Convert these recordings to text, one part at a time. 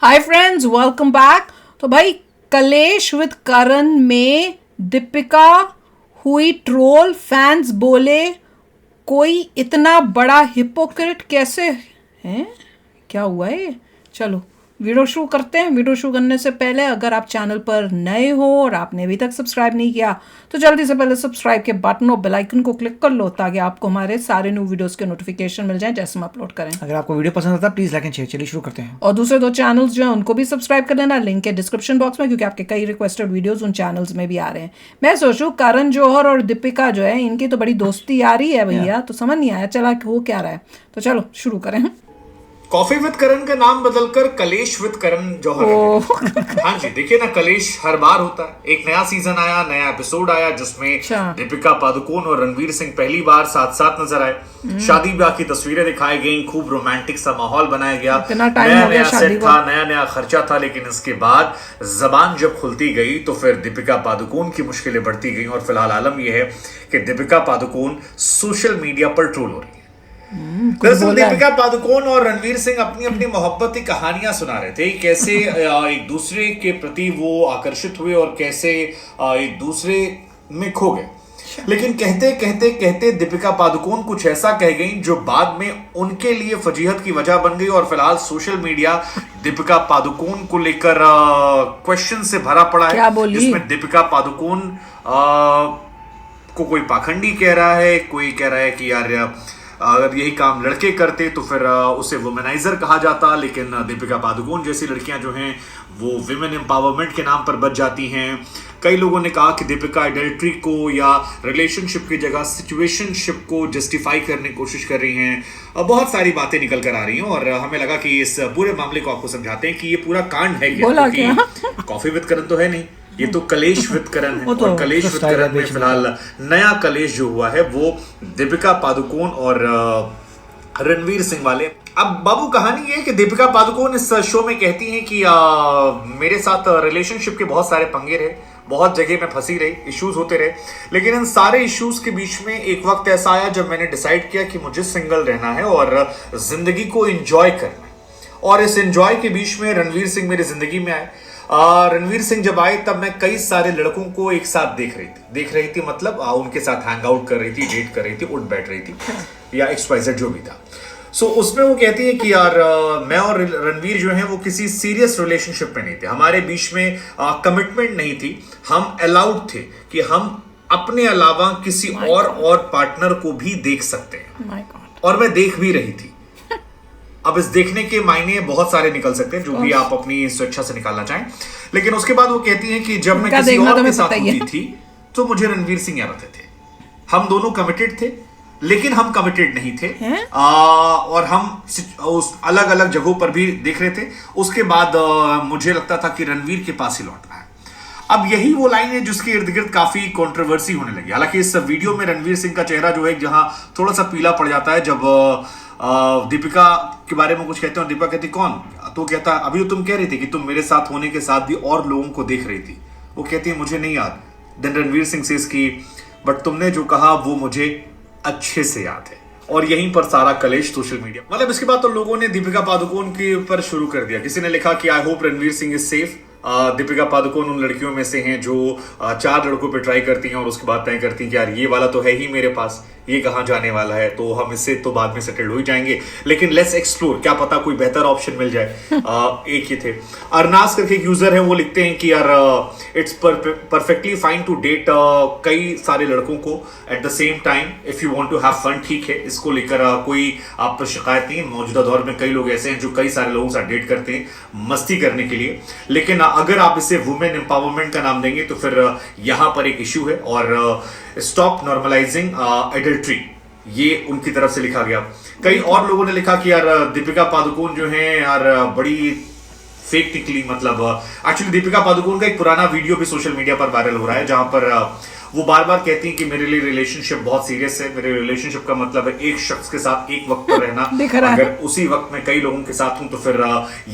Hi friends, welcome back. तो भाई, कलेश विद करण में दीपिका हुई ट्रोल। फैंस बोले कोई इतना बड़ा हिपोक्रेट कैसे है। क्या हुआ है ये? चलो वीडियो शुरू करते हैं। वीडियो शुरू करने से पहले अगर आप चैनल पर नए हो और आपने अभी तक सब्सक्राइब नहीं किया तो जल्दी से पहले सब्सक्राइब के बटन और बेल आइकन को क्लिक कर लो ताकि आपको हमारे सारे न्यू वीडियोस के नोटिफिकेशन मिल जाएं जैसे हम अपलोड करें। अगर आपको वीडियो पसंद आता है प्लीज लाइक एंड शेयर। चलिए शुरू करते हैं। और दूसरे दो चैनल्स जो हैं उनको भी सब्सक्राइब कर लेना, लिंक है डिस्क्रिप्शन बॉक्स में, क्योंकि आपके कई रिक्वेस्टेड वीडियोस उन चैनल्स में भी आ रहे हैं। मैं सोचूं करण जौहर और दीपिका जो है इनकी तो बड़ी दोस्ती आ रही है भैया, तो समझ नहीं आया चला हो क्या रहा है। तो चलो शुरू करें। कॉफी विद करण का नाम बदलकर कलेश विद करण जौहर। हाँ जी, देखिए ना, कलेश हर बार होता है। एक नया सीजन आया, नया एपिसोड आया जिसमें दीपिका पादुकोण और रणवीर सिंह पहली बार साथ साथ नजर आए। शादी ब्याह की तस्वीरें दिखाई गई, खूब रोमांटिक सा माहौल बनाया गया, नया नया सेट था, नया नया खर्चा था। लेकिन इसके बाद जबान जब खुलती गई तो फिर दीपिका पादुकोण की मुश्किलें बढ़ती गई और फिलहाल आलम यह है कि दीपिका पादुकोण सोशल मीडिया पर ट्रोल हो रही है। दरअसल दीपिका पादुकोण और रणवीर सिंह अपनी अपनी मोहब्बत की कहानियां सुना रहे थे, कैसे एक दूसरे के प्रति वो आकर्षित हुए और कैसे एक दूसरे में खो गए। लेकिन कहते कहते कहते दीपिका पादुकोण कुछ ऐसा कह गई जो बाद में उनके लिए फजीहत की वजह बन गई और फिलहाल सोशल मीडिया दीपिका पादुकोण को लेकर क्वेश्चन से भरा पड़ा है, जिसमें दीपिका पादुकोण को कोई पाखंडी कह रहा है, कोई कह रहा है कि यार अगर यही काम लड़के करते तो फिर उसे वुमेनाइजर कहा जाता। लेकिन दीपिका पादुकोण जैसी लड़कियां जो हैं वो विमेन एम्पावरमेंट के नाम पर बच जाती हैं। कई लोगों ने कहा कि दीपिका एडल्ट्री को या रिलेशनशिप की जगह सिचुएशनशिप को जस्टिफाई करने की कोशिश कर रही हैं। बहुत सारी बातें निकल कर आ रही हैं और हमें लगा कि इस पूरे मामले को आपको समझाते हैं कि ये पूरा कांड है क्या। कॉफी विद करण तो है नहीं, ये तो कलेश विद करण है। और कलेश विद करण में फिलहाल नया कलेश जो हुआ है वो दीपिका पादुकोण और रणवीर सिंह वाले। अब बाबू कहानी ये है कि दीपिका पादुकोण इस शो में कहती हैं कि मेरे साथ रिलेशनशिप के बहुत सारे पंगे रहे, बहुत जगह में फंसी रही, इश्यूज होते रहे, लेकिन इन सारे इश्यूज के बीच में एक वक्त ऐसा आया जब मैंने डिसाइड किया कि मुझे सिंगल रहना है और जिंदगी को एंजॉय करना है। और इस एंजॉय के बीच में रणवीर सिंह मेरी जिंदगी में आए। रणवीर सिंह जब आए तब मैं कई सारे लड़कों को एक साथ देख रही थी मतलब उनके साथ हैंग आउट कर रही थी, डेट कर रही थी, उठ बैठ रही थी या XYZ जो भी था। सो उसमें वो कहती है कि यार मैं और रणवीर जो हैं वो किसी सीरियस रिलेशनशिप में नहीं थे, हमारे बीच में कमिटमेंट नहीं थी, हम अलाउड थे कि हम अपने अलावा किसी और पार्टनर को भी देख सकते हैं। और मैं देख भी रही थी। अब इस देखने के मायने बहुत सारे निकल सकते हैं, जो भी आप अपनी स्वेच्छा से निकालना चाहें। लेकिन उसके बाद वो कहती हैं कि जब मैं किसी और के साथ होती थी तो मुझे रणवीर सिंह याद आते थे। हम दोनों कमिटेड थे लेकिन हम कमिटेड नहीं थे। और हम उस अलग अलग जगहों पर भी देख रहे थे। उसके बाद मुझे लगता था कि रणवीर के पास ही लौटना है। अब यही वो लाइन है जिसके इर्द गिर्द काफी कंट्रोवर्सी होने लगी। हालांकि इस वीडियो में रणवीर सिंह का चेहरा जो है जहां थोड़ा सा पीला पड़ जाता है जब दीपिका के बारे में कुछ कहते हैं और दीपिका कहती कौन, तो कहता अभी तो तुम कह रही थी कि तुम मेरे साथ होने के साथ भी और लोगों को देख रही थी। वो कहती है मुझे नहीं याद। देन रणवीर सिंह सेज की बट तुमने जो कहा वो मुझे अच्छे से याद है। और यहीं पर सारा कलेश सोशल मीडिया मतलब इसके बाद तो लोगों ने दीपिका पादुकोण के ऊपर शुरू कर दिया। किसी ने लिखा कि I hope Ranveer Singh is safe. Deepika Padukone उन लड़कियों में से हैं जो 4 लड़कों पे ट्राई करती हैं और उसके बाद तय करती हैं कि यार ये वाला तो है ही मेरे पास, ये कहाँ जाने वाला है, तो हम इससे तो बाद में सेटल हो ही जाएंगे, लेकिन लेट्स एक्सप्लोर, क्या पता कोई बेहतर ऑप्शन मिल जाए। एक ही थे। अरनास करके एक यूजर है, वो लिखते हैं कि यार it's perfectly fine to date कई सारे लड़कों को at the same time if you want to have fun. ठीक है, इसको लेकर कोई आप पर शिकायत नहीं। मौजूदा दौर में कई लोग ऐसे हैं जो कई सारे लोगों से डेट करते हैं मस्ती करने के लिए, लेकिन अगर आप इसे वुमेन एम्पावरमेंट का नाम देंगे तो फिर यहां पर एक इश्यू है। और स्टॉप नॉर्मलाइजिंग एडल्ट्री, ये उनकी तरफ से लिखा गया। कई और लोगों ने लिखा कि यार दीपिका पादुकोण जो है यार बड़ी फेक निकली। मतलब एक्चुअली दीपिका पादुकोण का एक पुराना वीडियो भी सोशल मीडिया पर वायरल हो रहा है जहां पर वो बार बार कहती हैं कि मेरे लिए रिलेशनशिप बहुत सीरियस है। मेरे रिलेशनशिप का मतलब है एक शख्स के साथ एक वक्त पर रहना। अगर उसी वक्त में कई लोगों के साथ हूं तो फिर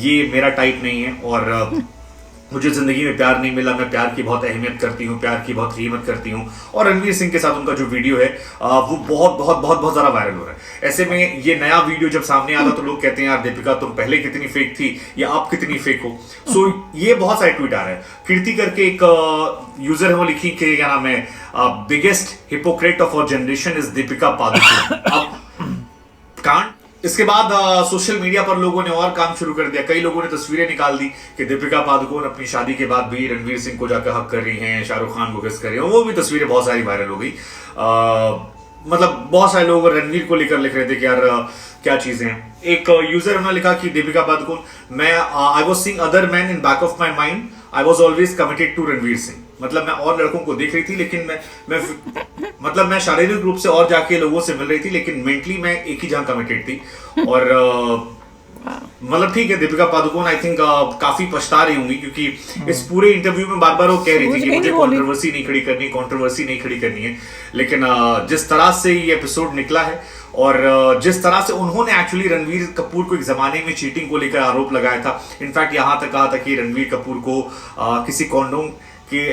ये मेरा टाइप नहीं है। और मुझे जिंदगी में प्यार नहीं मिला, मैं प्यार की बहुत अहमियत करती हूँ, प्यार की बहुत कीमत करती हूँ। और रणवीर सिंह के साथ उनका जो वीडियो है वो बहुत बहुत बहुत बहुत ज्यादा वायरल हो रहा है। ऐसे में ये नया वीडियो जब सामने आता तो लोग कहते हैं यार दीपिका तुम पहले कितनी फेक थी या अब कितनी फेक हो। सो ये बहुत सारे ट्वीट आ रहे हैं। कीर्ति करके एक यूजर है, वो लिखी कि क्या नाम है, biggest hypocrite of our generation is Deepika Padukone. अब कांड इसके बाद सोशल मीडिया पर लोगों ने और काम शुरू कर दिया। कई लोगों ने तस्वीरें निकाल दी कि दीपिका पादुकोण अपनी शादी के बाद भी रणवीर सिंह को जाकर हक कर रही हैं, शाहरुख खान को किस कर रही हैं। वो भी तस्वीरें बहुत सारी वायरल हो गई। मतलब बहुत सारे लोग रणवीर को लेकर लिख रहे थे कि यार क्या चीजें हैं। एक यूजर उन्होंने लिखा कि दीपिका पादुकोण, मैं I was seeing other man in back of my mind, I was always committed to Ranveer Singh. मतलब मैं और लड़कों को देख रही थी, लेकिन मैं शारीरिक रूप से और जाके लोगों से मिल रही थी, लेकिन मेंटली मैं एक ही जगह कमिटेड थी। और मतलब ठीक है, दीपिका पादुकोण आई थिंक काफी पछता रही होंगी, क्योंकि इस पूरे इंटरव्यू में बार बार वो कह रही थी कि मुझे कंट्रोवर्सी नहीं खड़ी करनी है। लेकिन जिस तरह से ये एपिसोड निकला है और जिस तरह से उन्होंने एक्चुअली रणवीर कपूर को एक जमाने में चीटिंग को लेकर आरोप लगाया था, इनफैक्ट यहां तक कहा था कि रणवीर कपूर को किसी कॉन्डोम के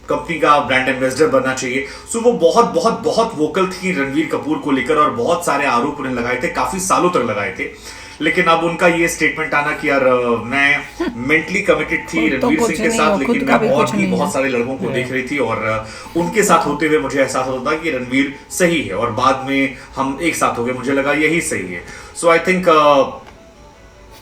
कंपनी का ब्रांड एम्बेसडर बनना चाहिए। सो वो बहुत बहुत बहुत वोकल थी रणवीर कपूर को लेकर और बहुत सारे आरोप उन्हें लगाए थे, काफी सालों तक लगाए थे। लेकिन अब उनका ये स्टेटमेंट आना कि यार मैं मेंटली कमिटेड थी रणवीर सिंह के साथ, लेकिन मैं और भी बहुत सारे लड़कों को देख रही थी और उनके साथ होते हुए मुझे एहसास होता था कि रणवीर सही है, और बाद में हम एक साथ हो गए, मुझे लगा यही सही है। So I think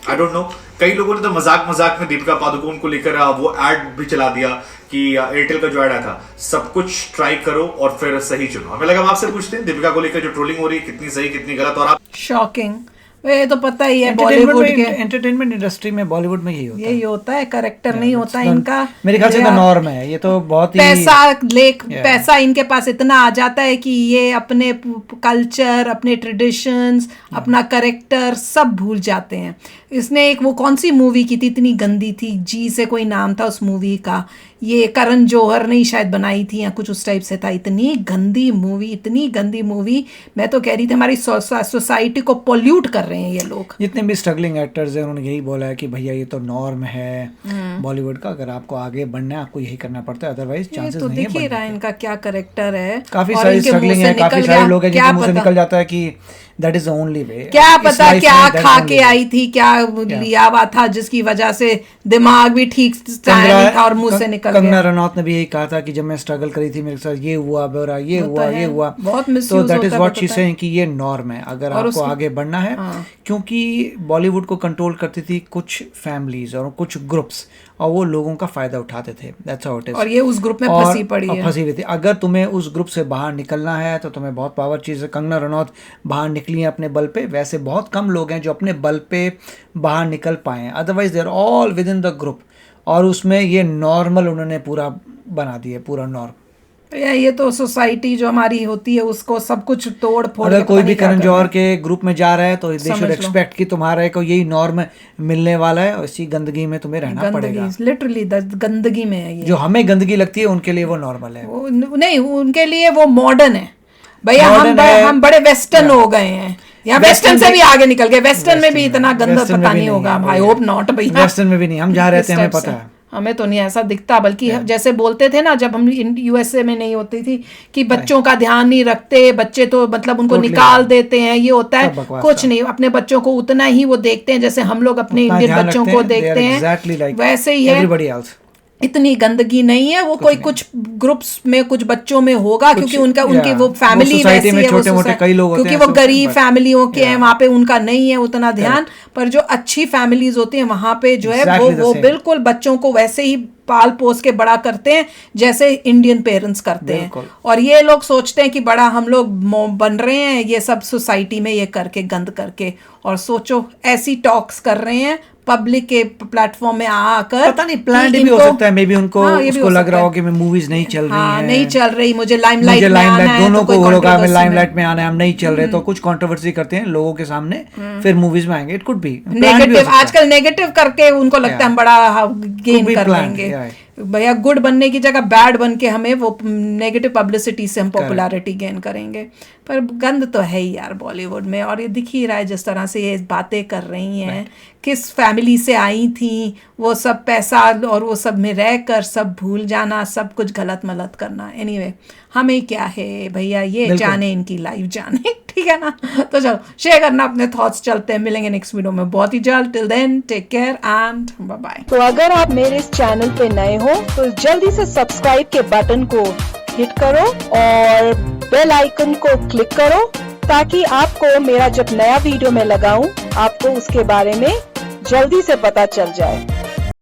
I don't know, कई लोगों ने तो मजाक में दीपिका पादुकोण को लेकर वो एड भी चला दिया कि एयरटेल का जो एड आया था, सब कुछ ट्राई करो और फिर सही चुनो। हमें लगा हम आपसे पूछते हैं दीपिका को लेकर जो ट्रोलिंग हो रही है कितनी सही कितनी गलत। और आप शॉकिंग, ये तो पता ही है बॉलीवुड के एंटरटेनमेंट इंडस्ट्री में, बॉलीवुड में यही होता है, करेक्टर नहीं होता इनका। मेरे ख्याल से तो नॉर्म है, ये तो बहुत ही पैसा इनके पास इतना आ जाता है कि ये अपने कल्चर, अपने ट्रेडिशंस, अपना करेक्टर सब भूल जाते हैं। इसने एक वो कौन सी मूवी की थी, इतनी गंदी थी, जी से कोई नाम था उस मूवी का, ये करण जौहर ने शायद बनाई थी या कुछ उस टाइप से था। इतनी गंदी मूवी, मैं तो कह रही थी हमारी सोसाइटी को पोल्यूट कर रहे हैं ये लोग। जितने भी स्ट्रगलिंग एक्टर्स हैं उन्होंने यही बोला है कि भैया ये तो नॉर्म है बॉलीवुड का, अगर आपको आगे बढ़ना है आपको यही करना पड़ता है, अदरवाइज चांसेस नहीं है। तो देखिए रहा इनका क्या करेक्टर है, काफी सारी स्ट्रगलिंग है, काफी सारे लोग हैं जिनके मुंह से निकल जाता है कि that is the only way. क्या पता क्या खा के आई थी, क्या लिया हुआ था जिसकी वजह से दिमाग भी ठीक नहीं था और मुंह से निकल गया। कंगना रनौत ने भी यही कहा था कि जब मैं स्ट्रगल करी थी मेरे साथ ये हुआ, ये हुआ, तो that is what she saying कि ये नॉर्म है अगर आपको आगे बढ़ना है। क्योंकि बॉलीवुड को कंट्रोल करती थी कुछ फैमिलीज और कुछ ग्रुप्स, और वो लोगों का फायदा उठाते थे। That's how it is. और ये उस ग्रुप में फंसी पड़ी है, फंसी हुई थी। अगर तुम्हें उस ग्रुप से बाहर निकलना है तो तुम्हें बहुत पावर चीज है। कंगना रनौत बाहर निकली है अपने बल पे, वैसे बहुत कम लोग हैं जो अपने बल पे बाहर निकल पाए हैं, otherwise they are all within the group. और उसमें ये नॉर्मल उन्होंने पूरा बना दिया, पूरा नॉर्म। ये तो सोसाइटी जो हमारी होती है उसको सब कुछ तोड़ फोड़। अगर कोई भी करण जौहर के ग्रुप में जा रहा है तो दे शुड एक्सपेक्ट कि तुम्हारे को यही नॉर्म मिलने वाला है और इसी गंदगी में तुम्हें रहना पड़ेगा। लिटरली गंदगी में है ये। जो हमें गंदगी लगती है उनके लिए वो नॉर्मल है, नहीं उनके लिए वो मॉडर्न है भैया। हम बड़े वेस्टर्न हो गए हैं, या वेस्टर्न से भी आगे निकल गए। वेस्टन में भी इतना गंदा पता नहीं होगा, आई होप नॉट भैया। वेस्टर्न में भी नहीं, हम जहाँ रहते हैं हमें पता है, हमें तो नहीं ऐसा दिखता। बल्कि जैसे बोलते थे ना जब हम यूएसए में नहीं होती थी कि बच्चों का ध्यान नहीं रखते, बच्चे तो मतलब उनको निकाल देते हैं, ये होता है। कुछ नहीं, अपने बच्चों को उतना ही वो देखते हैं जैसे हम लोग अपने इंडियन बच्चों को देखते हैं, वैसे ही है। इतनी गंदगी नहीं है। वो कोई कुछ ग्रुप्स में कुछ बच्चों में होगा क्योंकि उनकी वो फैमिली वैसी है, क्योंकि वो गरीब फैमिलियों के हैं, वहाँ पे उनका नहीं है उतना ध्यान। पर जो अच्छी फैमिलीज होती हैं वहाँ पे जो है वो बिल्कुल बच्चों को वैसे ही पाल पोस के बड़ा करते हैं जैसे इंडियन पेरेंट्स करते हैं। और ये लोग सोचते हैं कि बड़ा हम लोग बन रहे हैं ये सब सोसाइटी में ये करके गंद करके। और सोचो ऐसी टॉक्स कर रहे हैं पब्लिक के प्लेटफॉर्म में आकर। पता नहीं प्लान भी हो सकता है, मे बी उनको उसको लग रहा हो कि मैं मूवीज नहीं चल रही हैं, नहीं चल रही, मुझे लाइमलाइट में आना है, दोनों को होगा मैं लाइमलाइट में आना है, हम नहीं चल रहे तो कुछ कंट्रोवर्सी करते हैं लोगों के सामने, फिर मूवीज में आएंगे। इट कुड बी नेगेटिव, आजकल नेगेटिव करके उनको लगता है हम बड़ा गेन कर लेंगे। भैया गुड बनने की जगह बैड बन के हमें वो नेगेटिव पब्लिसिटी से हम पॉपुलैरिटी गेन करेंगे। पर गंद तो है ही यार बॉलीवुड में, और ये दिख ही रहा है जिस तरह से ये बातें कर रही हैं, किस फैमिली से आई थी, वो सब पैसा और वो सब में रह कर सब भूल जाना, सब कुछ गलत मलत करना। एनीवे हमें क्या है भैया, ये जाने इनकी लाइफ जाने, ठीक है ना। तो चलो शेयर करना अपने थॉट्स, चलते हैं, मिलेंगे नेक्स्ट वीडियो में बहुत ही जल्द। Till then take care and bye bye. तो अगर आप मेरे इस चैनल पे नए हो तो जल्दी से सब्सक्राइब के बटन को हिट करो और बेल आइकन को क्लिक करो, ताकि आपको मेरा जब नया वीडियो मैं लगाऊं आपको उसके बारे में जल्दी से पता चल जाए।